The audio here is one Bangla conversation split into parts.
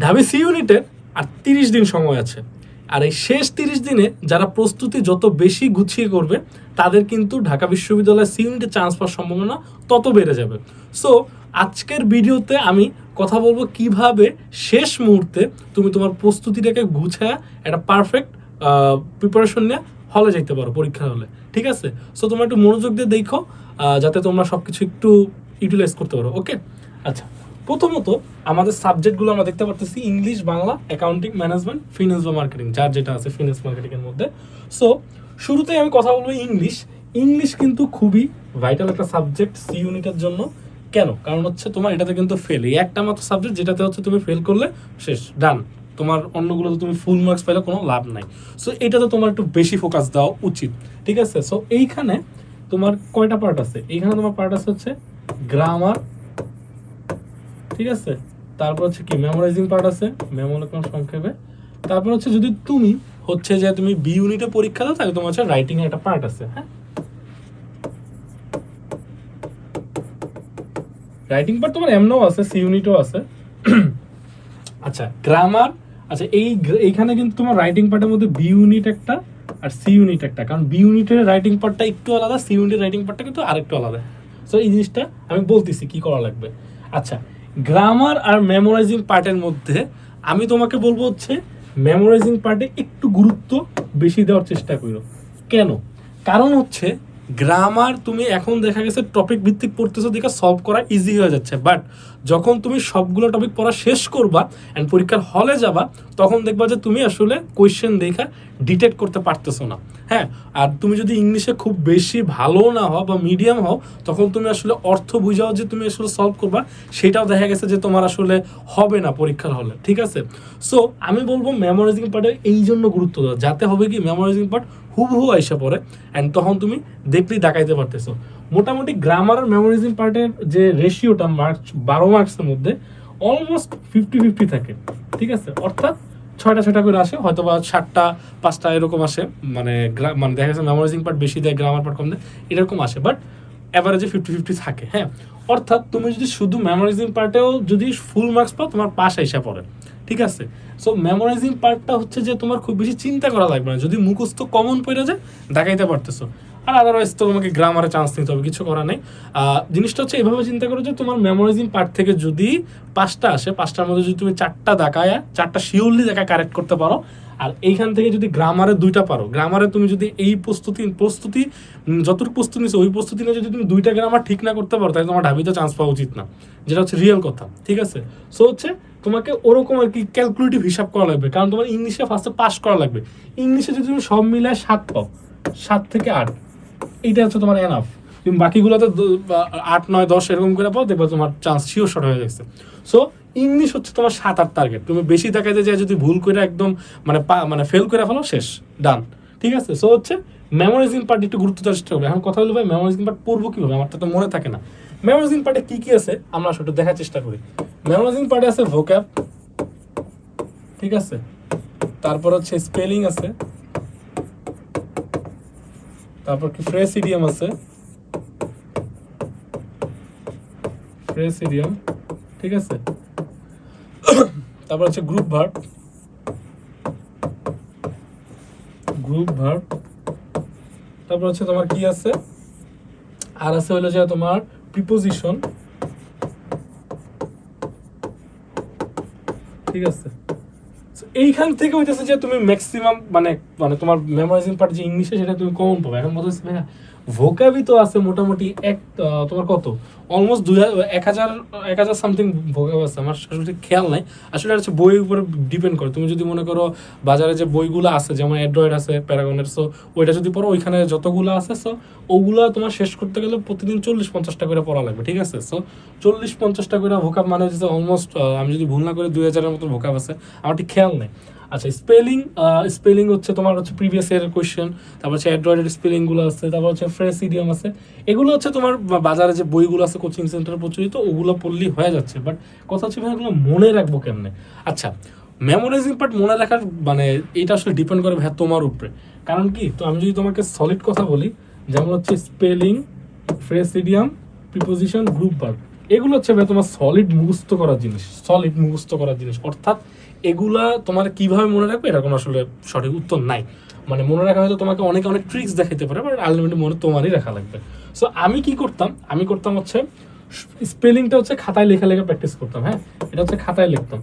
ঢাবি সি ইউনিটের আর 30 দিন সময় আছে। আর এই শেষ 30 দিনে যারা প্রস্তুতি যত বেশি গুছিয়ে করবে তাদের কিন্তু ঢাকা বিশ্ববিদ্যালয়ের সি ইউনিটে চান্স পাওয়ার সম্ভাবনা তত বেড়ে যাবে। সো আজকের ভিডিওতে আমি কথা বলবো কিভাবে শেষ মুহূর্তে তুমি তোমার প্রস্তুতিটাকে গুছায় একটা পারফেক্ট প্রিপারেশন নিয়ে হলে যাইতে পারো, পরীক্ষা হলে। ঠিক আছে? সো তোমরা একটু মনোযোগ দিয়ে দেখো যাতে তোমরা সব কিছু একটু ইউটিলাইজ করতে পারো। ওকে, আচ্ছা, প্রথমত আমাদের সাবজেক্টগুলো আমরা দেখতে পারতেছি English, Bangla, accounting, management, finance বা মার্কেটিং, যার যেটা আছে ফিনান্স মার্কেটিংয়ের মধ্যে। সো শুরুতেই আমি কথা বলবো ইংলিশ। ইংলিশ কিন্তু খুবই ভাইটাল একটা সাবজেক্ট সি ইউনিটের জন্য। কেন? কারণ হচ্ছে তোমার এটাতে কিন্তু ফেল, এই একটা মাত্র সাবজেক্ট যেটাতে হচ্ছে তুমি ফেল করলে শেষ, ডান। তোমার অন্যগুলোতে তুমি ফুল মার্কস পাইলে কোনো লাভ নাই। সো এটাতে তোমার একটু বেশি ফোকাস দেওয়া উচিত। ঠিক আছে? সো এইখানে তোমার কয়টা পার্ট আছে? এইখানে তোমার পার্ট আছে হচ্ছে গ্রামার, ঠিক আছে, তারপর হচ্ছে কি মেমোরাইজিং পার্ট আছে, মেমো লিখলাম সংক্ষেপে। তারপর হচ্ছে যদি তুমি হচ্ছে যে তুমি বি ইউনিটে পরীক্ষা দাও তাহলে তোমার হচ্ছে রাইটিং এর একটা পার্ট আছে। হ্যাঁ, রাইটিং পার্ট তোমার এমনও আছে, সি ইউনিটও আছে। আচ্ছা, গ্রামার, আচ্ছা এইখানে কিন্তু তোমার রাইটিং পার্টের মধ্যে বি ইউনিট একটা আর সি ইউনিট একটা, কারণ বি ইউনিটের রাইটিং পার্টটা একটু আলাদা, সি ইউনিটের রাইটিং পার্টটা কিন্তু আরেকটু আলাদা। সো এই জিনিসটা আমি বলতেছি কি করা লাগবে। আচ্ছা, গ্রামার আর মেমোরাইজিং পার্টের মধ্যে আমি তোমাকে বলবো হচ্ছে মেমোরাইজিং পার্টে একটু গুরুত্ব বেশি দেওয়ার চেষ্টা করো। কেন? কারণ হচ্ছে গ্রামার তুমি এখন দেখা গেছে টপিক ভিত্তিক পড়তেছো, দেখে সলভ করা ইজি হয়ে যাচ্ছে, বাট যখন তুমি সবগুলো টপিক পড়া শেষ করবা অ্যান্ড পরীক্ষার হলে যাবা তখন দেখবা যে তুমি আসলে কোয়েশ্চেন দেখা ডিটেক্ট করতে পারতেছো না। হ্যাঁ, আর তুমি যদি ইংলিশে খুব বেশি ভালো না হও বা মিডিয়াম হও তখন তুমি আসলে অর্থ বুঝাও যে তুমি আসলে সলভ করবা, সেটাও দেখা গেছে যে তোমার আসলে হবে না পরীক্ষার হলে। ঠিক আছে? সো আমি বলবো মেমোরাইজিং পার্টে এই জন্য গুরুত্ব দাও, যাতে হবে কি মেমোরাইজিং পার্ট হুবহু আইসা পড়ে অ্যান্ড তখন তুমি দেখলেই দেখাইতে পারতেছো। মোটামুটি গ্রামার আর মেমোরাইজিং পার্টের যে রেশিওটা 12 মার্কসের মধ্যে অলমোস্ট 50-50 থাকে। ঠিক আছে? অর্থাৎ 6টা করে আসে, হয়তো বা 7টা 5টা এরকম আসে, মানে মানে দেখা যাচ্ছে মেমোরাইজিং পার্ট বেশি দেয়, গ্রামার পার্ট কম দেয়, এরকম আসে, বাট অ্যাভারেজে 50-50 থাকে। হ্যাঁ, অর্থাৎ তুমি যদি শুধু মেমোরাইজিং পার্টেও যদি ফুল মার্কস পাও তোমার পাস আইসা পড়ে। ঠিক আছে? সো মেমোরাইজিং পার্টটা হচ্ছে যে তোমার খুব বেশি চিন্তা করা লাগবে না, যদি মুখস্থ কমন পড়ে যায় দেখাইতে পারতেছো। আর আদারওয়াইজ তো তোমাকে গ্রামারে চান্স নিতে হবে, কিছু করা নেই। জিনিসটা হচ্ছে এভাবে চিন্তা করো যে তোমার মেমোরাইজিং পার্ট থেকে যদি 5টা আসে, 5টার মধ্যে যদি তুমি 4টা দেখায়, 4টা শিওরলি দেখায় কারেক্ট করতে পারো, আর এইখান থেকে যদি গ্রামারে 2টা পারো, গ্রামারে তুমি যদি এই প্রস্তুতি যতটুকু প্রস্তুতি নিচ্ছে ওই প্রস্তুতি নিয়ে যদি তুমি 2টা গ্রামার ঠিক না করতে পারো তাহলে তোমার ঢাবিতে চান্স পাওয়া উচিত না, যেটা হচ্ছে রিয়েল কথা। ঠিক আছে? সো হচ্ছে তোমাকে ওরকম আর কি ক্যালকুলেটিভ হিসাব করা লাগবে, কারণ তোমার ইংলিশে ফার্স্টে পাস করা লাগবে। ইংলিশে যদি তুমি সব মিলায় 7 পাও, 7 থেকে 8, এইটা হচ্ছে তোমার এনাফ। তুমি বাকিগুলোতে 8, 9, 10 এরকম করে পাও, দেখবা তোমার চান্স শিওর শর্ট হয়ে যাচ্ছে। সো ইংলিশ হচ্ছে তোমার 7-8 টার্গেট। তুমি বেশি দেখাইতে যায় যদি ভুল করে একদম মানে ফেল করে ফেলো, শেষ, ডান। ঠিক আছে? সো হচ্ছে মেমোরাইজিং পার্ট একটু গুরুত্ব দেওয়ার চেষ্টা করবে। এখন কথা হলো ভাই মেমোরাইজিং পার্ট পড়বো কীভাবে, আমার তো মনে থাকে না। মেমোরাইজিং পার্টে কী কী আছে আমরা সেটা দেখার চেষ্টা করি। মেমোরাইজিং পার্টে আছে ভোক্যাব, ঠিক আছে, তারপর হচ্ছে স্পেলিং আছে, তারপর কি ফ্রেজ ইডিয়াম আছে, ফ্রেজ ইডিয়াম, ঠিক আছে, তারপর হচ্ছে গ্রুপ ভার্ব, তারপর হচ্ছে তোমার কি আছে, আর আছে হলো যে তোমার প্রিপোজিশন। ঠিক আছে? এইখান থেকে হইতেছে যে তুমি ম্যাক্সিমাম মানে তোমার মেমোরাইজিং পার্ট যে ইংলিশে সেটা তুমি কমন পাবে। এখন বলতেছি ভাইয়া ভোকাবই তো আছে মোটামুটি তোমার কত অলমোস্ট 1000 সামথিং ভোকাব আছে, আমার আসলে খেয়াল নাই। আসলে হচ্ছে বইয়ের উপরে ডিপেন্ড করে। তুমি যদি মনে করো বাজারে যে বইগুলো আছে যেমন অ্যান্ড্রয়েড আছে প্যারাগনের, সো ওইটা যদি পড়ো ওইখানে যতগুলো আছে সো ওগুলো তোমার শেষ করতে গেলে প্রতিদিন 40-50টা করে পড়া লাগবে। ঠিক আছে? সো 40-50টা করে ভোকাব মানে হচ্ছে অলমোস্ট, আমি যদি ভুল না করি 2000-এর মতো ভোকাব আছে, আমার ঠিক খেয়াল নেই। আচ্ছা, স্পেলিং হচ্ছে তোমার হচ্ছে প্রিভিয়াস ইয়ারের কোয়েশ্চেন, তারপর হচ্ছে অ্যান্ড্রয়েডের স্পেলিংগুলো আছে, তারপর হচ্ছে ফ্রেজ ইডিয়াম আছে। এগুলো হচ্ছে তোমার বাজারে যে বইগুলো আছে কোচিং সেন্টারে প্রচলিত ওগুলো পড়লেই হয়ে যাচ্ছে, বাট কথা হচ্ছে এগুলো মনে রাখবো কেমনে। আচ্ছা, মেমোরাইজিং পার্ট মনে রাখার মানে এটা আসলে ডিপেন্ড করে ভাই তোমার উপরে। কারণ কি, তো আমি যদি তোমাকে সলিড কথা বলি, যেমন হচ্ছে spelling, phrase idiom, preposition, group verb, এগুলো হচ্ছে ভাই তোমার সলিড মুখস্থ করার জিনিস, সলিড মুখস্থ করার জিনিস। অর্থাৎ এগুলা তোমার কিভাবে মনে রাখবে এটা কোনো আসলে সঠিক উত্তর নাই। মানে মনে রাখা হয়তো তোমাকে অনেক অনেক ট্রিক্স দেখাতে পারে, বাট আলটিমেটলি মনে তোমারই রাখা লাগবে। সো আমি কি করতাম, আমি করতাম হচ্ছে স্পেলিংটা হচ্ছে খাতায় লেখা লেখা প্র্যাকটিস করতাম। হ্যাঁ, এটা হচ্ছে খাতায় লিখতাম,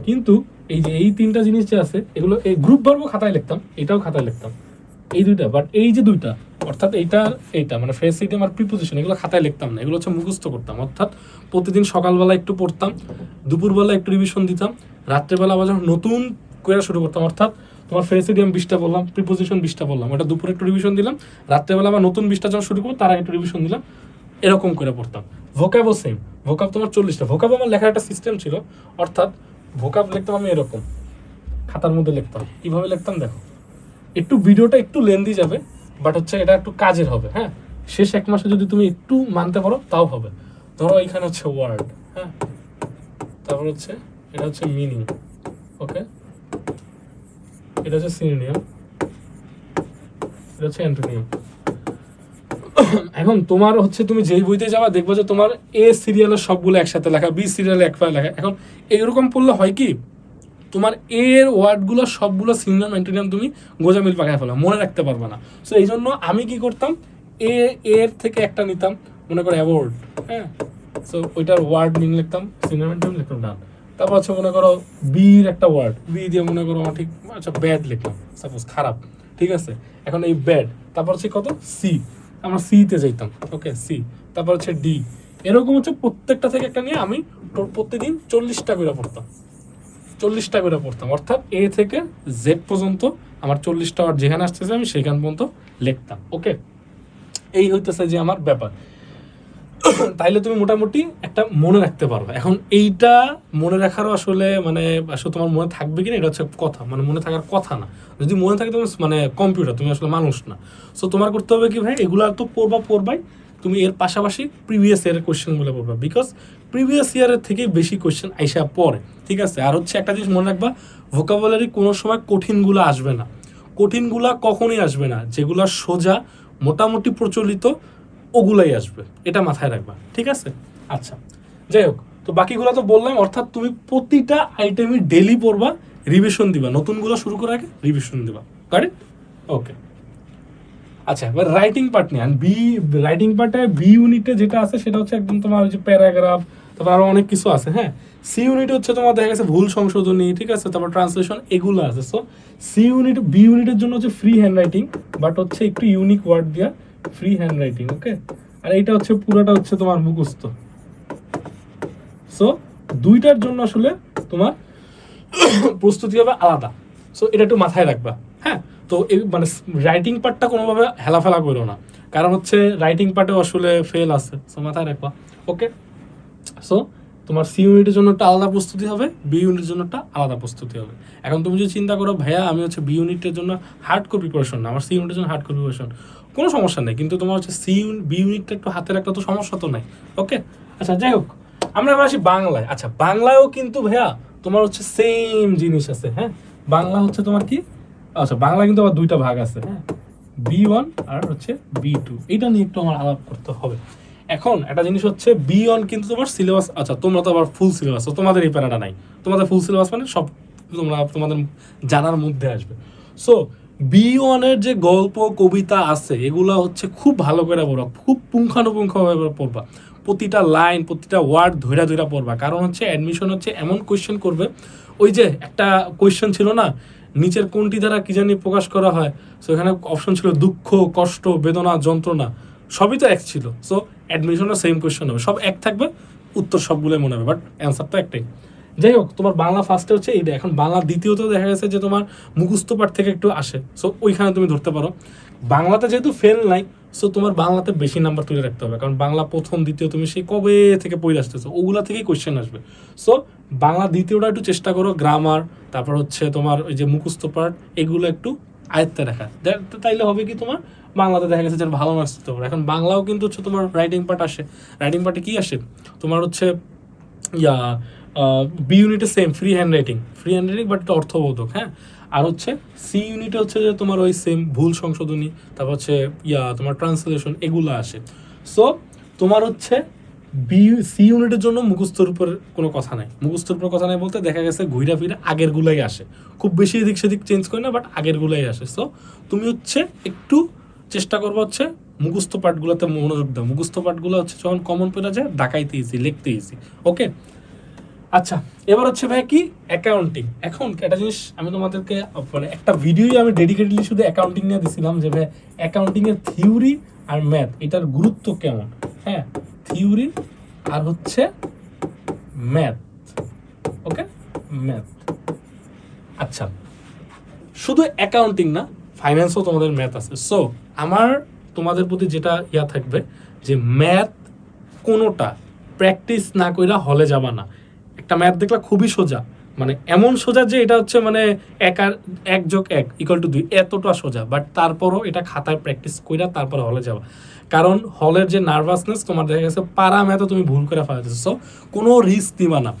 কিন্তু এই যে এই তিনটা জিনিস যে আছে এগুলো এই গ্রুপ ভার্ব খাতায় লিখতাম, এটাও খাতায় লিখতাম, এই দুইটা। বাট এই যে দুইটা অর্থাৎ এইটা মানে ফ্রেজ সিস্টেম আর প্রিপোজিশন এগুলো খাতায় লিখতাম না, এগুলো হচ্ছে মুখস্থ করতাম। অর্থাৎ প্রতিদিন সকালবেলা একটু পড়তাম, দুপুরবেলা একটু রিভিশন দিতাম, রাত্রেবেলা আবার যখন নতুন করে শুরু করতাম, অর্থাৎ তোমার ফ্রেজ সিস্টেম 20টা বললাম, প্রিপোজিশন 20টা বললাম, ওটা দুপুরে একটু রিভিশন দিলাম, রাত্রেবেলা আবার নতুন 20টা যখন শুরু করবো তার আগে একটু রিভিশন দিলাম, এরকম করে পড়তাম। ভোকাবও সেম, ভোকাব তোমার 40টা। ভোকাব আমার লেখার একটা সিস্টেম ছিল, অর্থাৎ ভোকাব লিখতাম আমি এরকম খাতার মধ্যে লিখতাম। কিভাবে লিখতাম দেখো, একটু ভিডিওটা একটু লেন্দি যাবে, বাট হচ্ছে এটা একটু কাজের হবে। হ্যাঁ, শেষ 1 মাসে যদি তুমি একটু মানতে পারো তাও হবে। ধরো এখানে হচ্ছে ওয়ার্ড, হ্যাঁ, তারপর হচ্ছে এটা হচ্ছে মিনিং, ওকে, এটা হচ্ছে সিনোনিম, এটা হচ্ছে অ্যান্টোনিম। এখন তোমার হচ্ছে তুমি যেই বইতে যাবা দেখবো যে তোমার এ সিরিয়ালের সবগুলো একসাথে লেখা, বি সিরিয়ালে একবার লেখা। এখন এইরকম পড়লে হয় কি, তোমার এর ওয়ার্ডগুলো সবগুলো সিনোনিম অ্যান্টোনিম তুমি গোজামিল পাকায় ফেলা, মনে রাখতে পারবে না। সো এই জন্য আমি কি করতাম, এর থেকে একটা নিতাম, মনে করো অ্যাওয়ার্ড, হ্যাঁ, সো ওইটার ওয়ার্ড মিনিং লিখতাম, সিনোনিম অ্যান্টোনিম লিখতাম, ডান। তারপর হচ্ছে মনে করো বির একটা ওয়ার্ড, বি দিয়ে মনে করো আমার ঠিক আচ্ছা ব্যাড লিখলাম, সাপোজ খারাপ, ঠিক আছে। এখন এই ব্যাড, তারপর হচ্ছে কত সি, আমরা সিতে যাইতাম, ওকে সি, তারপর হচ্ছে ডি, এরকম হচ্ছে প্রত্যেকটা থেকে একটা নিয়ে আমি প্রত্যেকদিন 40টা করে পড়তাম, 40টা করে পড়তাম। অর্থাৎ এ থেকে জেড পর্যন্ত আমার 40টা ওয়ার্ড যেখানে আসতেছে আমি সেখান পর্যন্ত লিখতাম, ওকে। এই হইতেছে যে আমার ব্যাপার। তাইলে তুমি মোটামুটি একটা মনে রাখতে পারবে। এখন এইটা মনে রাখারও আসলে মানে আসলে তোমার মনে থাকবে কিনা এটা হচ্ছে কথা, মানে মনে থাকার কথা না। যদি মনে থাকে তুমি মানে কম্পিউটার, তুমি আসলে মানুষ না। সো তোমার করতে হবে কি ভাই, এগুলো তো পড়বাই, তুমি এর পাশাপাশি প্রিভিয়াস ইয়ারের কোয়েশ্চেনগুলো পড়বা, বিকজ প্রিভিয়াস ইয়ারের থেকে বেশি কোয়েশ্চেন আইসা পড়ে, ঠিক আছে। আর হচ্ছে একটা জিনিস মনে রাখবা, ভোকাবুলারি কোনো সময় কঠিনগুলো আসবে না, কঠিনগুলা কখনই আসবে না, যেগুলো সোজা মোটামুটি প্রচলিত ওগুলাই আসবে, এটা মাথায় রাখবা, ঠিক আছে। আচ্ছা, যাই হোক, তো বাকিগুলো তো বললাম। অর্থাৎ তুমি প্রতিটা আইটেমই ডেলি পড়বা, রিভিশন দিবা, নতুনগুলো শুরু করার আগে রিভিশন দিবা, কারেক্ট, ওকে। আচ্ছা, এবার রাইটিং পার্ট নিয়ে, রাইটিং পার্টে বি ইউনিটে যেটা আছে সেটা হচ্ছে একদম তোমার ওই যে প্যারাগ্রাফ, তারপর আরো অনেক কিছু আছে। হ্যাঁ, সি ইউনিট হচ্ছে তোমার দেখা গেছে ভুল সংশোধনী, ঠিক আছে, তারপর ট্রান্সলেশন, এগুলো আছে। সো সি ইউনিট, বি ইউনিটের জন্য হচ্ছে ফ্রি হ্যান্ড রাইটিং, বাট হচ্ছে একটু ইউনিক ওয়ার্ড দিয়া ফ্রি হ্যান্ড রাইটিং, ওকে। আর এইটা হচ্ছে পুরোটা হচ্ছে তোমার মুখস্থ। সো দুইটার জন্য আসলে তোমার প্রস্তুতি হবে আলাদা। সো এটা একটু মাথায় রাখবা। হ্যাঁ, তো এই মানে রাইটিং পার্টটা কোনোভাবে হেলাফেলা করো না, কারণ হচ্ছে রাইটিং পার্টে আসলে ফেল আছে। সো মাথায় রাখবা, ওকে। সো তোমার সি ইউনিটের জন্য একটা আলাদা প্রস্তুতি হবে, বি ইউনিটের জন্য একটা আলাদা প্রস্তুতি হবে। এখন তুমি যদি চিন্তা করো ভাইয়া আমি হচ্ছে বি ইউনিটের জন্য হার্ড কোর প্রিপারেশন না, আমার সি ইউনিটের জন্য হার্ড কোর প্রিপারেশন, কোনো সমস্যা নেই, কিন্তু তোমার হচ্ছে বি ইউনিটটা একটু হাতে রাখলে তো সমস্যা তো নাই, ওকে। আচ্ছা, যাই হোক, আমরা এবার আসি বাংলায়। আচ্ছা, বাংলায়ও কিন্তু ভাইয়া তোমার হচ্ছে সেম জিনিস আছে। হ্যাঁ, বাংলা হচ্ছে তোমার কি, আচ্ছা বাংলা কিন্তু আবার দুইটা ভাগ আছে, হ্যাঁ, বি1 আর হচ্ছে বি2, এটা নিয়ে একটু আমার আলাপ করতে হবে। এখন একটা জিনিস হচ্ছে বি1 কিন্তু তোমার সিলেবাস, আচ্ছা তোমরা তো আবার ফুল সিলেবাস, তোমাদের এই প্যারাটা নাই, তোমাদের ফুল সিলেবাস মানে সব তোমাদের জানার মধ্যে আসবে। সো বি1-এর যে গল্প কবিতা আছে এগুলা হচ্ছে খুব ভালো করে পড়বা, খুব পুঙ্খানুপুঙ্খভাবে পড়বা, প্রতিটা লাইন প্রতিটা ওয়ার্ড ধইরা ধইরা পড়বা, কারণ হচ্ছে অ্যাডমিশন হচ্ছে এমন কোয়েশ্চেন করবে। ওই যে একটা কোয়েশ্চেন ছিল না, নিচের কোনটি দ্বারা কি জানি প্রকাশ করা হয়, সো এখানে অপশন ছিল দুঃখ, কষ্ট, বেদনা, যন্ত্রণা, সবই তো এক ছিল। সো অ্যাডমিশনও সেম কোয়েশ্চেন হবে, সব এক থাকবে, উত্তর সবগুলোই মনে হবে, বাট অ্যান্সার তো একটাই। যাই হোক, তোমার বাংলা ফার্স্টে হচ্ছে এইটা। এখন বাংলা দ্বিতীয়ত দেখা গেছে যে তোমার মুখস্থ পাঠ থেকে একটু আসে, সো ওইখানে তুমি ধরতে পারো। বাংলাতে যেহেতু ফেল নাই, সো তোমার বাংলাতে বেশি নাম্বার তুলে রাখতে হবে, কারণ বাংলা প্রথম দ্বিতীয় তুমি সেই কবে থেকে পড়ে আসতেছো, ওগুলা থেকেই কোয়েশ্চেন আসবে। সো বাংলা দ্বিতীয়টা একটু চেষ্টা করো, গ্রামার, তারপর হচ্ছে তোমার ওই যে মুখস্থ পাঠ, এগুলো একটু আয়ত্তে রাখা, তাইলে হবে কি তোমার বাংলাতে দেখা গেছে যে ভালো মার্কস দিতে পারো। এখন বাংলাও কিন্তু হচ্ছে তোমার রাইটিং পার্ট আসে, রাইটিং পার্টে কি আসে তোমার হচ্ছে বি ইউনিটে same free hand writing, but এটা অর্থবোধক। হ্যাঁ, আর হচ্ছে সি ইউনিটে হচ্ছে যে তোমার ওই সেম ভুল সংশোধনী, তারপর হচ্ছে তোমার ট্রান্সলেশন, এগুলো আসে। সো তোমার হচ্ছে বি সি ইউনিটের জন্য মুখস্থর উপর কোনো কথা নাই, মুখস্থর উপর কথা নাই বলতে দেখা গেছে ঘুরা ফিরে আগের গুলাই আসে, খুব বেশি এদিক সেদিক চেঞ্জ করে না, বাট আগের গুলাই আসে। সো তুমি হচ্ছে একটু চেষ্টা করবো হচ্ছে মুখস্থ পাঠগুলোতে মনোযোগ দাও, মুখস্থ পাঠগুলো হচ্ছে যখন কমন পেরা যায় ডাকাইতে ইজি, লিখতে ইজি। ওকে, আচ্ছা এবার হচ্ছে ভাই কি অ্যাকাউন্টিং। এখন একটা জিনিস আমি তোমাদেরকে মানে একটা ভিডিওই আমি ডেডিকেটলি শুধু অ্যাকাউন্টিং নিয়ে দিছিলাম যে ভাই অ্যাকাউন্টিং এর থিওরি আর ম্যাথ এটার গুরুত্ব কেমন। হ্যাঁ, থিওরি আর হচ্ছে ম্যাথ। ওকে, ম্যাথ। আচ্ছা, শুধু অ্যাকাউন্টিং না, ফাইন্যান্সও তোমাদের ম্যাথ আছে। সো আমার তোমাদের প্রতি যেটা ইয়া থাকবে যে ম্যাথ কোনোটা প্র্যাকটিস না কইরা হলে যাবা না। একটা ম্যাথ দেখলে খুবই সোজা, মানে এমন সোজা যে এটা হচ্ছে মানে 1+1=2 এতটা সোজা, বাট তারপরও এটা খাতায় প্র্যাকটিস কইরা তারপর হলে যাবা। কারণ হলের যে নার্ভাসনেস তোমার দেখা গেছে পারা ম্যাথও তুমি ভুল করে ফেলাতেছো। সো কোনো রিস্ক দিবা না,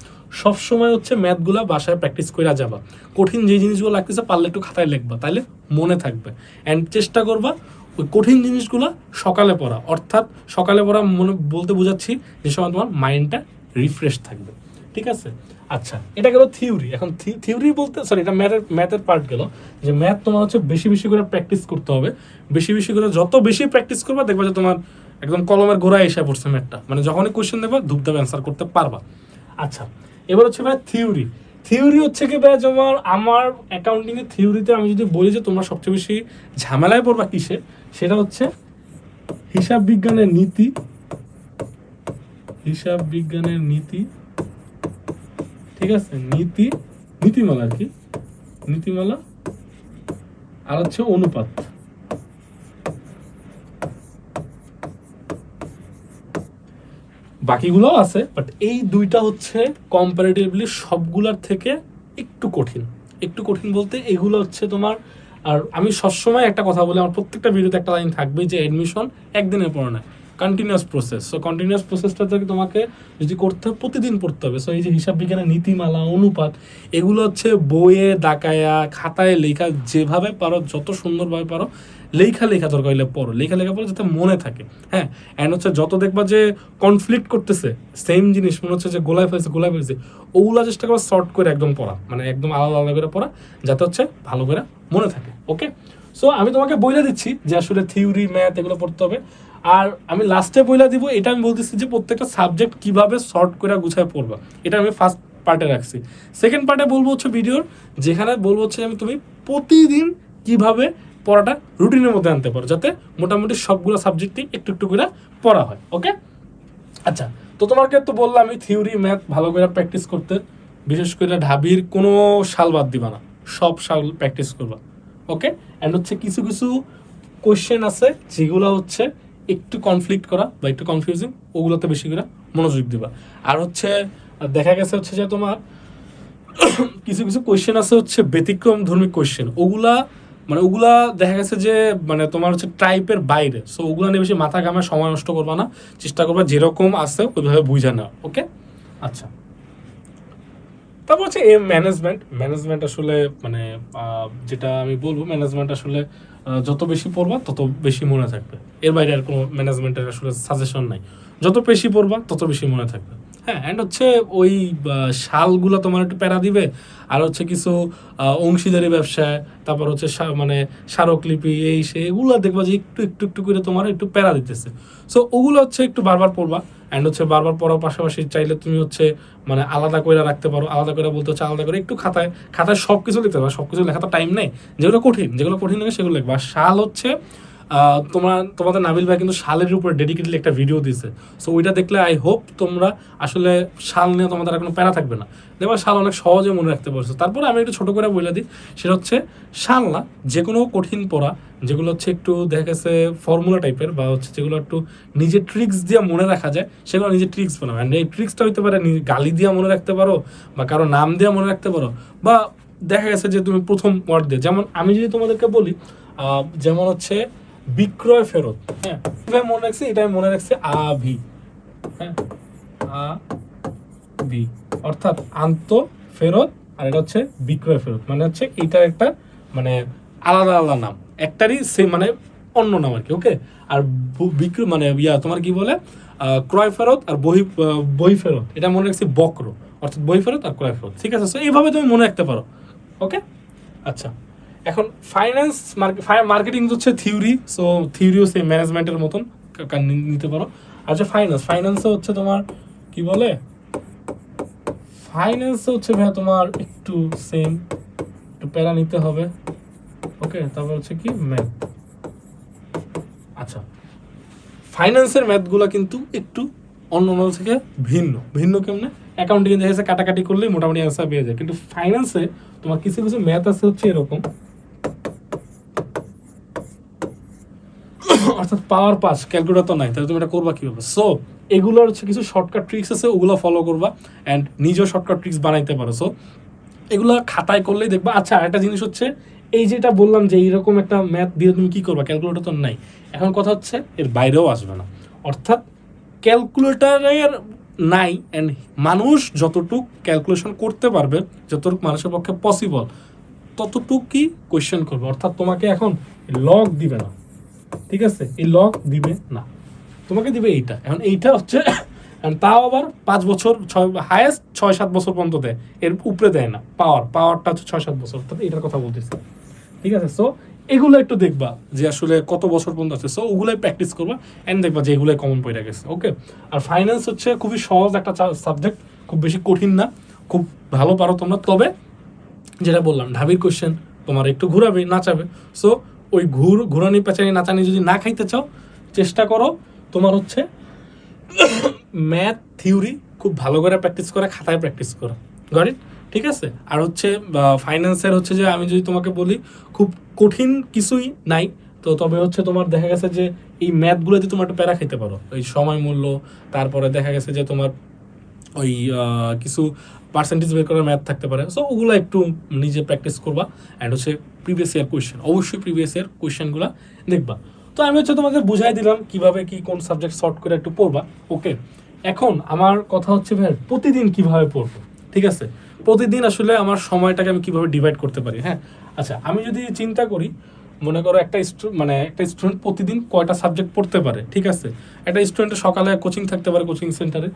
সবসময় হচ্ছে ম্যাথগুলো বাসায় প্র্যাকটিস কইরা যাবা। কঠিন যে জিনিসগুলো লাগতেছে পারলে একটু খাতায় লিখবা, তাইলে মনে থাকবে। অ্যান্ড চেষ্টা করবা ওই কঠিন জিনিসগুলো সকালে পড়া, অর্থাৎ সকালে পড়া মনে বলতে বোঝাচ্ছি যে সময় তোমার মাইন্ডটা রিফ্রেশ থাকবে। ঠিক আছে, আচ্ছা এটা গেল থিওরি। এখন থিওরি বলতে সরি এটা ম্যাথের পার্ট গেল, যে ম্যাথ তোমার হচ্ছে বেশি বেশি করে প্র্যাকটিস করতে হবে। বেশি বেশি করে যত বেশি প্র্যাকটিস করবা দেখবা যে তোমার একদম কলমের গোড়ায় এসে পড়ছে ম্যাথটা, মানে যখনই কোয়েশ্চেন দেবা ধূপধাপ অ্যান্সার করতে পারবা। আচ্ছা এবার হচ্ছে ভাই থিওরি। থিওরি হচ্ছে কি ভাই যেমন আমার অ্যাকাউন্টিং এর থিওরিতে আমি যদি বলি যে তোমরা সবচেয়ে বেশি ঝামেলায় পড়বা কিসে, সেটা হচ্ছে হিসাব বিজ্ঞানের নীতি, হিসাব বিজ্ঞানের নীতি। ঠিক আছে, নীতিমালা আর কি, নীতিমালা আর হচ্ছে অনুপাত। বাকিগুলো আছে, বাট এই দুইটা হচ্ছে কম্পারেটিভলি সবগুলার থেকে একটু কঠিন। একটু কঠিন বলতে এগুলো হচ্ছে তোমার, আর আমি সবসময় একটা কথা বলি, আমার প্রত্যেকটা ভিডিওতে একটা লাইন থাকবে যে অ্যাডমিশন একদিনের পড়া না, কন্টিনিউয়াস প্রসেস। সো কন্টিনিউয়াস প্রসেসটা থেকে তোমাকে যদি করতে হবে প্রতিদিন পড়তে হবে। সো এই যে হিসাব বিজ্ঞানের নীতিমালা, অনুপাত, এগুলো হচ্ছে বইয়ে দাকায়া খাতায় লেখা, যেভাবে পারো যত সুন্দরভাবে পারো লেখা দরকার হলে পড়ো, লেখা পড়ো যাতে মনে থাকে। হ্যাঁ, অ্যান্ড হচ্ছে যত দেখবা যে কনফ্লিক্ট করতেছে সেম জিনিস, মনে হচ্ছে যে গোলায় ফেলছে ওগুলা চেষ্টা করবা শর্ট করে একদম পড়া, মানে একদম আলাদা আলাদা করে পড়া, যাতে হচ্ছে ভালো করে মনে থাকে। ওকে, সো আমি তোমাকে বইলা দিচ্ছি যে আসলে থিওরি ম্যাথ এগুলো পড়তে হবে। আর আমি লাস্টে বইলা দিব, এটা আমি বলতেছি যে প্রত্যেকটা সাবজেক্ট কিভাবে শর্ট করে গুছায় পড়বা, এটা আমি ফার্স্ট পার্টে রাখছি। সেকেন্ড পার্টে বলবো হচ্ছে ভিডিওর, যেখানে বলবো হচ্ছে আমি তুমি প্রতিদিন কিভাবে পড়াটা রুটিনের মধ্যে আনতে পারো, যাতে মোটামুটি সবগুলো সাবজেক্টই একটু একটু করে পড়া হয়। ওকে, আচ্ছা তো তোমাকে তো বললাম আমি থিওরি ম্যাথ ভালো করে প্র্যাকটিস করতে, বিশেষ করে ঢাবির কোনো সাল বাদ দিবা না, সব সাল প্র্যাকটিস করবা। ওকে, অ্যান্ড হচ্ছে কিছু কিছু কোয়েশ্চেন আছে যেগুলো হচ্ছে একটু কনফ্লিক্ট করা বা একটু কনফিউজিং, ওগুলোতে বেশি করে মনোযোগ দিবা। আর হচ্ছে দেখা গেছে হচ্ছে যে তোমার কিছু কিছু কোয়েশ্চেন আছে হচ্ছে ব্যতিক্রম ধর্মী কোয়েশ্চেন, ওগুলা দেখা গেছে যে মানে তোমার হচ্ছে টাইপের বাইরে। সো ওগুলা নিয়ে বেশি মাথা ঘামে সময় নষ্ট করবা না, চেষ্টা করবা যেরকম আছে ওইভাবে বুঝে না। ওকে, আচ্ছা তারপর হচ্ছে ম্যানেজমেন্ট আসলে মানে যেটা আমি বলবো, ম্যানেজমেন্ট আসলে যত বেশি পড়বা তত বেশি মনে থাকবে। এর বাইরে আর কোনো ম্যানেজমেন্টের আসলে সাজেশন নাই, যত বেশি পড়বা তত বেশি মনে থাকবে। হ্যাঁ, অ্যান্ড হচ্ছে ওই শালগুলো তোমার একটু প্যারা দিবে, আর হচ্ছে কিছু অংশীদারি ব্যবসায়, তারপর হচ্ছে মানে স্মারকলিপি এই সে এগুলো দেখবা যে একটু একটু একটু করে তোমার একটু প্যারা দিতেছে। সো ওগুলো হচ্ছে একটু বারবার পড়বা, অ্যান্ড হচ্ছে বারবার পড়ার পাশাপাশি চাইলে তুমি হচ্ছে মানে আলাদা করে রাখতে পারো। আলাদা করে বলতে হচ্ছে আলাদা করে একটু খাতায় সব কিছু লিখতে পারো, সব কিছু লেখা তো টাইম নেই, যেগুলো কঠিন লাগে সেগুলো লিখবা। শাল হচ্ছে তোমাদের নাবিল ভাই কিন্তু শালের উপরে ডেডিকেটলি একটা ভিডিও দিয়েছে। সো ওইটা দেখলে আই হোপ তোমরা আসলে শাল নিয়ে তোমাদের আর কোনো প্যারা থাকবে না, দেখবা শাল অনেক সহজে মনে রাখতে পারছো। তারপরে আমি একটু ছোটো করে বলে দিই, সেটা হচ্ছে শাল না, যে কোনো কঠিন পড়া যেগুলো হচ্ছে একটু দেখা গেছে ফর্মুলা টাইপের, বা হচ্ছে যেগুলো একটু নিজের ট্রিক্স দিয়ে মনে রাখা যায়, সেগুলো নিজের ট্রিক্স বানাবে। অ্যান্ড এই ট্রিক্সটা হইতে পারে গালি দিয়ে মনে রাখতে পারো, বা কারো নাম দিয়ে মনে রাখতে পারো, বা দেখা গেছে যে তুমি প্রথম ওয়ার্ড দিয়ে, যেমন আমি যদি তোমাদেরকে বলি যেমন হচ্ছে বিক্রয় ফেরত। হ্যাঁ, মনে রাখছি, এটা আমি মনে রাখছি আভি। হ্যাঁ, আভি অর্থাৎ আন্ত ফেরত, আর এটা হচ্ছে বিক্রয় ফেরত, মানে হচ্ছে এইটার একটা মানে আলাদা আলাদা নাম, একটারই সে মানে অন্য নাম আর কি, ওকে। আর বিক্রি মানে তোমার কি বলে ক্রয় ফেরত আর বই ফেরত, এটা মনে রাখছি বক্র, অর্থাৎ বই ফেরত আর ক্রয় ফেরত, ঠিক আছে। সো এইভাবে তুমি মনে রাখতে পারো, ওকে। আচ্ছা, এখন ফাইন্যান্স মার্কেটিং হচ্ছে থিওরি, সো থিওরিও সেই ম্যানেজমেন্টের মতন নিতে পারো। আচ্ছা, ফাইন্যান্সে হচ্ছে তোমার কি বলে, ফাইন্যান্সে হচ্ছে ভাইয়া তোমার একটু সেম, একটু প্যারা নিতে হবে, ওকে। তারপর হচ্ছে কি ম্যাথ। আচ্ছা, ফাইন্যান্সের ম্যাথগুলো কিন্তু একটু অন্য অন্য থেকে ভিন্ন কেমনে, অ্যাকাউন্টিং দেখা যাচ্ছে কাটাকাটি করলেই মোটামুটি অ্যান্সার পেয়ে যায়, কিন্তু ফাইন্যান্সে তোমার কিছু কিছু ম্যাথ আছে হচ্ছে এরকম, অর্থাৎ পাওয়ার পাস ক্যালকুলেটর তো নাই, তাহলে তুমি এটা করবা কিভাবে? সো এগুলোর হচ্ছে কিছু শর্টকাট ট্রিক্স আছে, ওগুলো ফলো করবা অ্যান্ড নিজেও শর্টকাট ট্রিক্স বানাইতে পারো। সো এগুলো খাতায় করলেই দেখবা। আচ্ছা, একটা জিনিস হচ্ছে এই যেটা বললাম যে এইরকম একটা ম্যাথ দিয়ে তুমি কি করবা, ক্যালকুলেটর তো নাই, এখন কথা হচ্ছে এর বাইরেও আসবে না, অর্থাৎ ক্যালকুলেটরের নাই অ্যান্ড মানুষ যতটুক ক্যালকুলেশন করতে পারবে, যতটুকু মানুষের পক্ষে পসিবল ততটুকুই কোয়েশ্চেন করবে, অর্থাৎ তোমাকে এখন লগ দিবে না, ঠিক আছে, এই লগ দিবে না, তোমাকে দিবে এইটা। এখন এইটা হচ্ছে তাও আবার 5 বছর, হায়েস্ট 6-7 বছর পর্যন্ত দেয়, এর উপরে দেয় না। পাওয়ারটা হচ্ছে 6-7 বছর, অর্থাৎ এটার কথা বলতেছি, ঠিক আছে। সো এগুলো একটু দেখবা যে আসলে কত বছর পর্যন্ত আছে, সো ওগুলোই প্র্যাকটিস করবা অ্যান্ড দেখবা যে এগুলোই কমন পড়ে গেছে, ওকে। আর ফাইন্যান্স হচ্ছে খুবই সহজ একটা সাবজেক্ট, খুব বেশি কঠিন না, খুব ভালো পারো তোমরা। তবে যেটা বললাম ঢাবির কোশ্চেন তোমার একটু ঘুরাবে নাচাবে, সো ওই ঘুরানি পেঁচানি নাচানি যদি না খাইতে চাও, চেষ্টা করো তোমার হচ্ছে ম্যাথ থিওরি খুব ভালো করে প্র্যাকটিস করে খাতায় প্র্যাকটিস করো, গট ইট, ঠিক আছে। আর হচ্ছে ফাইন্যান্সের হচ্ছে যে আমি যদি তোমাকে বলি খুব কঠিন কিছুই নাই, তো তবে হচ্ছে তোমার দেখা গেছে যে এই ম্যাথগুলোতে তোমার একটা প্যারা খেতে পারো, ওই সময় মূল্য, তারপরে দেখা গেছে যে তোমার ওই কিছু পার্সেন্টেজ বের করার ম্যাথ থাকতে পারে, সো ওগুলো একটু নিজে প্র্যাকটিস করবা অ্যান্ড হচ্ছে প্রিভিয়াস ইয়ার কোয়েশ্চেন, অবশ্যই প্রিভিয়াস ইয়ার কোয়েশ্চেনগুলো দেখবা। তো আমি হচ্ছে তোমাদের বুঝাই দিলাম কিভাবে কি কোন সাবজেক্ট শর্ট করে একটু পড়বা, ওকে। এখন আমার কথা হচ্ছে ভাই প্রতিদিন কিভাবে পড়বো, ঠিক আছে। প্রতিদিন আসলে আমার সময়টাকে আমি কিভাবে ডিভাইড করতে পারি, হ্যাঁ। আচ্ছা, আমি যদি চিন্তা করি, মনে করো একটা স্টুডেন্ট প্রতিদিন কয়টা সাবজেক্ট পড়তে পারে, ঠিক আছে। একটা স্টুডেন্টের সকালে কোচিং থাকতে পারে কোচিং সেন্টারে,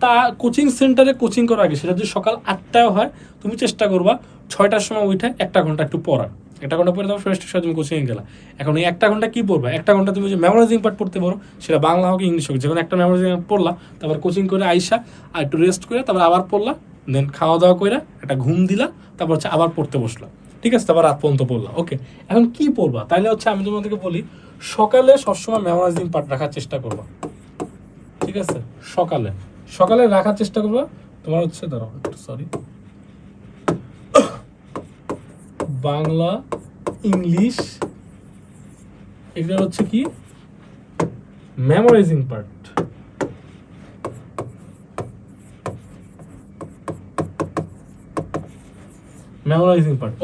তা কোচিং সেন্টারে কোচিং করার আগে সেটা যদি সকাল 8টায় হয়, তুমি চেষ্টা করবা 6টার সময় উঠে 1 ঘন্টা একটু পড়ার, 1 ঘন্টা পরে তারপর ফ্রেশ সময় তুমি কোচিংয়ে গেলা। এখন এই 1 ঘন্টা কি পড়বা, 1 ঘন্টা তুমি যে মেমোরাইজিং পার্ট পড়তে পারো, সেটা বাংলা হোক ইংলিশ হোক, যেকোনো একটা মেমোরাইজিং পড়লা, তারপর কোচিং করে আইসা আর একটু রেস্ট করে তারপর আবার পড়লা, দেন খাওয়া দাওয়া করে একটা ঘুম দিলা, তারপর হচ্ছে আবার পড়তে বসলা, ঠিক আছে, তারপর রাত পর্যন্ত পড়লা, ওকে। এখন কি পড়বা, তাইলে হচ্ছে আমি তোমাদেরকে বলি সকালে সবসময় মেমোরাইজিং পার্ট রাখার চেষ্টা করবা, ঠিক আছে। সকালে রাখার চেষ্টা করবা, তোমার হচ্ছে ধরো একটু সরি, বাংলা ইংলিশ এগুলো হচ্ছে কি মেমোরাইজিং পার্ট,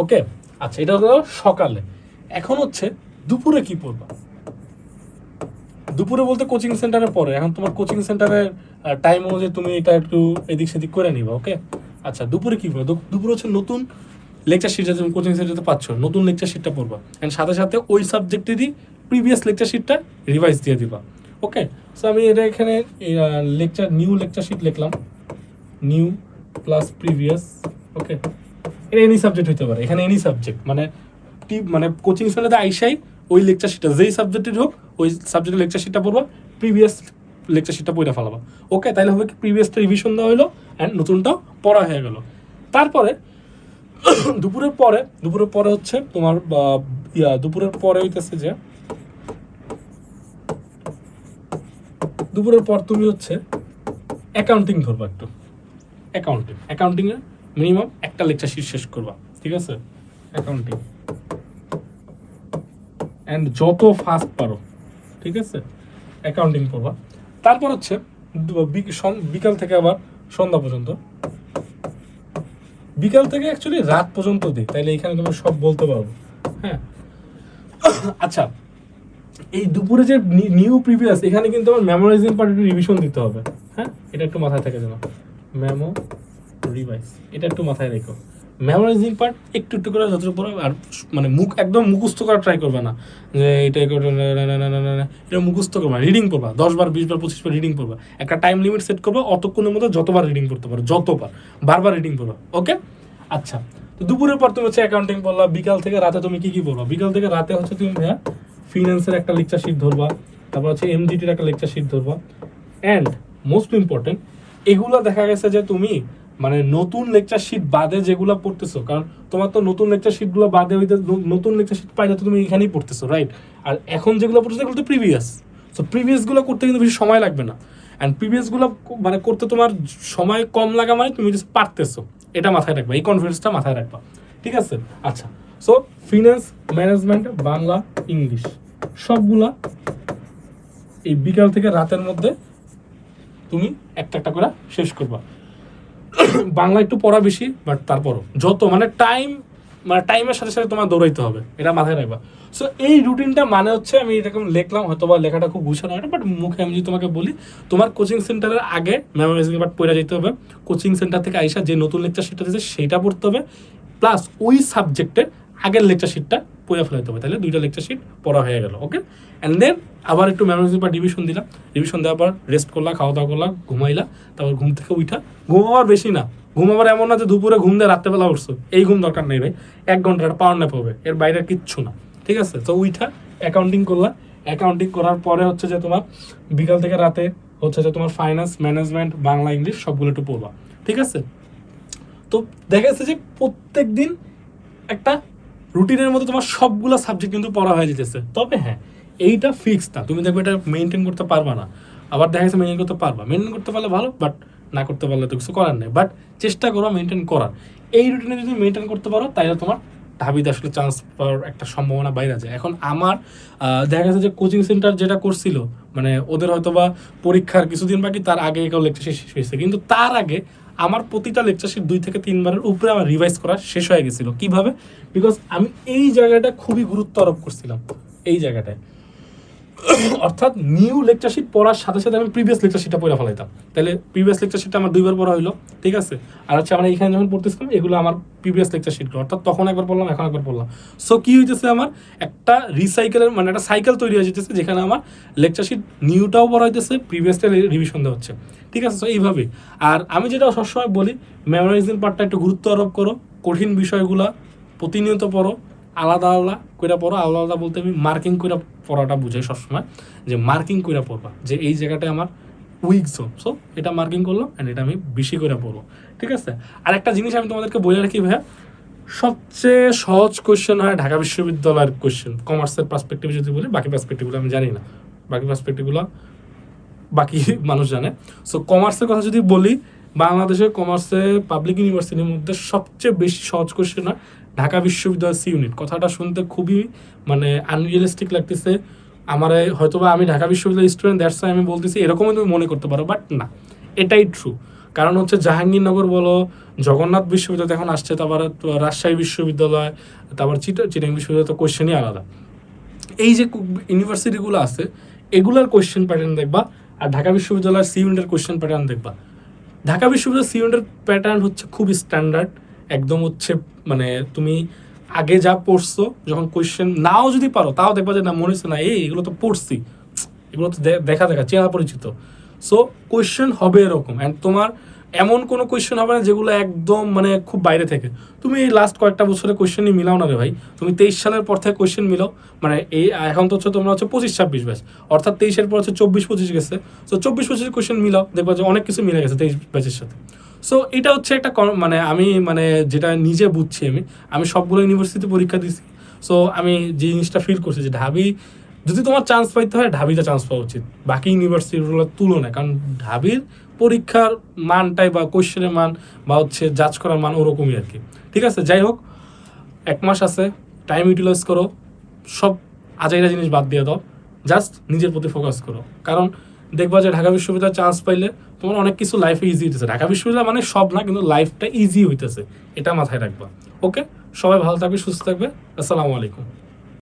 ওকে। আচ্ছা, এটা হলো সকালে। এখন হচ্ছে দুপুরে কি পড়বা, দুপুরে বলতে কোচিং সেন্টারে পড়ে, এখন তোমার কোচিং সেন্টারের টাইম অনুযায়ী তুমি এটা একটু এদিক সেদিক করে নিবা, ওকে। আচ্ছা, দুপুরে কি পড়বা, দুপুরে হচ্ছে নতুন লেকচার শিট তুমি কোচিং সেন্টারে পাচ্ছ, নতুন লেকচার শিটটা পড়বা অ্যান্ড সাথে সাথে ওই সাবজেক্টেরই প্রিভিয়াস লেকচার শিটটা রিভাইজ দিয়ে দিবা, ওকে। সো আমি এটা এখানে নিউ লেকচার শিট লিখলাম, নিউ প্লাস প্রিভিয়াস, ওকে। এটা এনি সাবজেক্ট হইতে পারে, এখানে এনি সাবজেক্ট মানে কোচিং সেন্টারে আইসাই ওই লেকচার শিটটা যেই সাবজেক্টের হোক ওই সাবজেক্টের লেকচার শিটটা পড়বা, প্রিভিয়াস লেকচার শিটটা পড়ে ফেলাবা, ওকে। তাইলে হবে কি প্রিভিয়াসটা রিভিশন দেওয়া হলো অ্যান্ড নতুনটাও পড়া হয়ে গেল। তারপরে দুপুরের পরে হচ্ছে তোমার দুপুরের পরে হইতেছে যে দুপুরের পর তুমি হচ্ছে অ্যাকাউন্টিং ধরবা, একটু অ্যাকাউন্টিং এ মিনিমাম একটা লেকচার শিট শেষ করবা, ঠিক আছে, অ্যাকাউন্টিং অ্যান্ড যত ফাস্ট পারো, ঠিক আছে, অ্যাকাউন্টিং পড়বা। তারপর হচ্ছে বিকাল থেকে আবার সন্ধ্যা পর্যন্ত, বিকাল থেকে অ্যাকচুয়ালি রাত পর্যন্ত দিই, তাইলে এখানে তুমি সব বলতে পারবো, হ্যাঁ। আচ্ছা, এই দুপুরে যে নিউ প্রিভিয়াস এখানে কিন্তু আমার মেমোরাইজিং পার্ট একটু রিভিশন দিতে হবে, হ্যাঁ, এটা একটু মাথায় থাকে যেন মেমো রিভাইজ, এটা একটু মাথায় রেখো। মেমোরাইজিং পার্ট একটু একটু করে যতটুকু পড়ো, আর মানে একদম মুখস্থ করা ট্রাই করবে না, যে এটা এটা মুখস্থ করবা, রিডিং পড়বা, 10 বার 20 বার 25 বার রিডিং পড়বা, একটা টাইম লিমিট সেট করবা, অতক্ষণের মধ্যে যতবার রিডিং পড়তে পারো, বারবার রিডিং পড়বা। ওকে, আচ্ছা। তো দুপুরের পর তুমি হচ্ছে অ্যাকাউন্টিং পড়লা, বিকাল থেকে রাতে তুমি কি পড়বা? বিকাল থেকে রাতে হচ্ছে তুমি ভাইয়া ফিনান্সের একটা লেকচার শিট ধরবা, তারপর হচ্ছে এমজিটির একটা লেকচার শিট ধরবা। অ্যান্ড মোস্ট ইম্পর্টেন্ট, এগুলো দেখা গেছে যে তুমি মানে নতুন লেকচার শিট বাদে যেগুলো পড়তেছো, কারণ তোমার তো নতুন লেকচার শিটগুলো বাদে হইতে নতুন লেকচার শিট পাইলে তো তুমি এখানেই পড়তেছো, রাইট? আর এখন যেগুলো পড়তেছো এগুলো তো প্রিভিয়াস, সো প্রিভিয়াসগুলো করতে কিন্তু বেশি সময় লাগবে না। অ্যান্ড প্রিভিয়াসগুলো মানে করতে তোমার সময় কম লাগা মানে তুমি জাস্ট পারতেছো, এটা মাথায় রাখবা, এই কনফিডেন্সটা মাথায় রাখবা, ঠিক আছে? আচ্ছা, so finance, management, Bangla, English সবগুলা এই বিকাল থেকে রাতের মধ্যে তুমি একটা একটা করে শেষ করবা। বাংলা একটু পড়া বেশি, বাট তারপরও যত মানে টাইমের সাথে সাথে তোমার দৌড়াইতে হবে, এটা মাথায় রাখবা। সো এই রুটিনটা মানে হচ্ছে, আমি এরকম লিখলাম, হয়তো বা লেখাটা খুব গুছানো হয় না, বাট মুখে আমি যদি তোমাকে বলি, তোমার কোচিং সেন্টারের আগে মেমোরাইজিং পার্ট পড়ে যেতে হবে, কোচিং সেন্টার থেকে আইসা যে নতুন লেকচার শিটটা দিয়েছে সেইটা পড়তে হবে, প্লাস ওই সাবজেক্টের আগের লেকচার শিটটা পড়ে ফেলাইতে হবে, তাহলে 2টা লেকচার শিট পড়া হয়ে গেল। ওকে, অ্যান্ড দেন আবার একটু মেমোরাইজিং পার্ট রিভিশন দিলাম, রিভিশন দেওয়ার পর রেস্ট করলা, খাওয়া দাওয়া করলা, ঘুমাইলা, তারপর ঘুম থেকে উঠা, ঘুমাবার বেশি না, ঘুমাবার এমন না যে দুপুরে ঘুম দিয়ে রাত্রেবেলা উঠছো, এই ঘুম দরকার নেই ভাই, 1 ঘন্টা পাওয়ার ন্যাপ হবে, এর বাইরে কিচ্ছু না, ঠিক আছে? তো উইঠা অ্যাকাউন্টিং করলা, অ্যাকাউন্টিং করার পরে হচ্ছে যে তোমার বিকাল থেকে রাতে হচ্ছে যে তোমার ফাইন্যান্স, ম্যানেজমেন্ট, বাংলা, ইংলিশ সবগুলো একটু পড়বা, ঠিক আছে? তো দেখা যাচ্ছে যে প্রত্যেক দিন একটা রুটিনের মধ্যে তোমার সবগুলো সাবজেক্ট কিন্তু পড়া হয়ে যেতেছে। তবে হ্যাঁ, এইটা ফিক্স না, তুমি দেখবে এটা মেনটেন করতে পারবা না, আবার দেখা যাচ্ছে মেনটেন করতে পারবা, মেনটেন করতে পারলে ভালো, বাট না করতে পারলে তো কিছু করার নেই, বাট চেষ্টা করো মেনটেন করার। এই রুটিনে যদি মেনটেন করতে পারো তাহলে তোমার ঢাবিতে আসলে চান্স পাওয়ার একটা সম্ভাবনা বাইরে যায়। এখন আমার দেখা গেছে যে কোচিং সেন্টার যেটা করছিল, মানে ওদের হয়তো বা পরীক্ষার কিছুদিন বাকি, তার আগে কেউ লেকচার শেষ হয়েছে, কিন্তু তার আগে আমার প্রতিটা লেকচার শিট 2 থেকে 3 বারের উপরে আমার রিভাইজ করা শেষ হয়ে গেছিল। কিভাবে? বিকজ আমি এই জায়গাটা খুবই গুরুত্ব আরোপ করছিলাম, এই জায়গাটায়, অর্থাৎ নিউ লেকচার শিট পড়ার সাথে সাথে আমি প্রিভিয়াস লেকচার শিটটা পড়ে ফেলাইতাম, তাহলে প্রিভিয়াস লেকচার শিটটা আমার 2 বার পড়া হইলো, ঠিক আছে? আর হচ্ছে আমরা এখানে যখন পড়তেছিলাম এগুলো আমার প্রিভিয়াস লেকচার শিটগুলো, অর্থাৎ তখন একবার পড়লাম, এখন একবার পড়লাম। সো কি হইতেছে, আমার একটা রিসাইকেলের মানে একটা সাইকেল তৈরি হয়ে যেতেছে, যেখানে আমার লেকচার শিট নিউটাও পড়া হইতেছে, প্রিভিয়াসটা রিভিশন দেওয়া হচ্ছে, ঠিক আছে? সো এইভাবেই। আর আমি যেটা সবসময় বলি, মেমোরাইজিং পার্টটা একটু গুরুত্ব আরোপ করো, কঠিন বিষয়গুলো প্রতিনিয়ত পড়ো, আলাদা আলাদা করে পড়ো। আলাদা আলাদা বলতে আমি মার্কিং করে পড়াটা বুঝাই সবসময়, যে মার্কিং করে পড়বা, যে এই জায়গাটায় আমার উইক জোন, সো এটা মার্কিং করলাম, অ্যান্ড এটা আমি বেশি করে পড়বো, ঠিক আছে? আর একটা জিনিস আমি তোমাদেরকে বলে রাখি ভাইয়া, সবচেয়ে সহজ কোয়েশ্চেন হয় ঢাকা বিশ্ববিদ্যালয়ের কোয়েশ্চেন, কমার্সের পার্সপেক্টিভে যদি বলি, বাকি পার্সপেক্টিভগুলো আমি জানি না, বাকি পার্সপেক্টিভগুলো বাকি মানুষ জানে। সো কমার্সের কথা যদি বলি, বাংলাদেশের কমার্সে পাবলিক ইউনিভার্সিটির মধ্যে সবচেয়ে বেশি সহজ কোয়েশ্চেন হয় ঢাকা বিশ্ববিদ্যালয় সি ইউনিট। কথাটা শুনতে খুবই মানে আনরিয়েলিস্টিক লাগতেছে আমার, হয়তো বা আমি ঢাকা বিশ্ববিদ্যালয়ের স্টুডেন্ট, দ্যাটস ওয়াই আমি বলতেছি, এরকমই তুমি মনে করতে পারো, বাট না, এটাই ট্রু। কারণ হচ্ছে জাহাঙ্গীরনগর বলো, জগন্নাথ বিশ্ববিদ্যালয় এখন আসছে, তারপর রাজশাহী বিশ্ববিদ্যালয়, তারপর চিটাং বিশ্ববিদ্যালয়, তো কোয়েশ্চেনই আলাদা। এই যে ইউনিভার্সিটিগুলো আছে এগুলার কোয়েশ্চেন প্যাটার্ন দেখবা, আর ঢাকা বিশ্ববিদ্যালয়ের সি ইউনিটের কোয়েশ্চেন প্যাটার্ন দেখবা। ঢাকা বিশ্ববিদ্যালয়ের সি ইউনিটের প্যাটার্ন হচ্ছে খুব স্ট্যান্ডার্ড, একদম হচ্ছে মানে তুমি আগে যা পড়ছো, যখন কোয়েশ্চেন নাও যদি পারো তাও দেখবা যে না, মনে হচ্ছে না এগুলো তো পড়ছি, এগুলো তো দেখা চেনা পরিচিত। সো কোয়েশ্চেন হবে এরকম, অ্যান্ড তোমার এমন কোনো কোয়েশ্চেন হবে না যেগুলো একদম মানে খুব বাইরে থেকে। তুমি এই লাস্ট কয়েকটা বছরের কোয়েশ্চেনই মিলাও না রে ভাই, তুমি 23 সালের পর থেকে কোয়েশ্চেন মিলাও, মানে এই এখন তো হচ্ছে তোমরা হচ্ছে 25-26 ব্যাচ, অর্থাৎ 23-এর পর হচ্ছে 24-25 গেছে। সো 24-25 কোয়েশ্চেন মিলাও, দেখবা যে অনেক কিছু মিলে গেছে 23 ব্যাচের সাথে। সো এটা হচ্ছে একটা মানে আমি মানে যেটা নিজে বুঝছি, আমি সবগুলো ইউনিভার্সিটি পরীক্ষা দিছি। সো আমি যে জিনিসটা ফিল করছি যে ঢাবি যদি তোমার চান্স পাইতে হয়, ঢাবিতে চান্স পাওয়া উচিত বাকি ইউনিভার্সিটিগুলোর তুলনায়, কারণ ঢাবির পরীক্ষার মানটাই বা কোয়েশ্চেনের মান বা হচ্ছে জাজ করার মান ওরকমই আর কি, ঠিক আছে? যাই হোক, 1 মাস আছে, টাইম ইউটিলাইজ করো, সব আজাইরা জিনিস বাদ দিয়ে দাও, জাস্ট নিজের প্রতি ফোকাস করো। কারণ দেখবা যে ঢাকা বিশ্ববিদ্যালয়ে চান্স পাইলে তোমার অনেক কিছু লাইফে ইজি হইতেছে। ঢাকা বিশ্ববিদ্যালয় মানে সব না, কিন্তু লাইফটা ইজি হইতেছে, এটা মাথায় রাখবা। ওকে, সবাই ভালো থাকবে, সুস্থ থাকবে, আসসালামু আলাইকুম।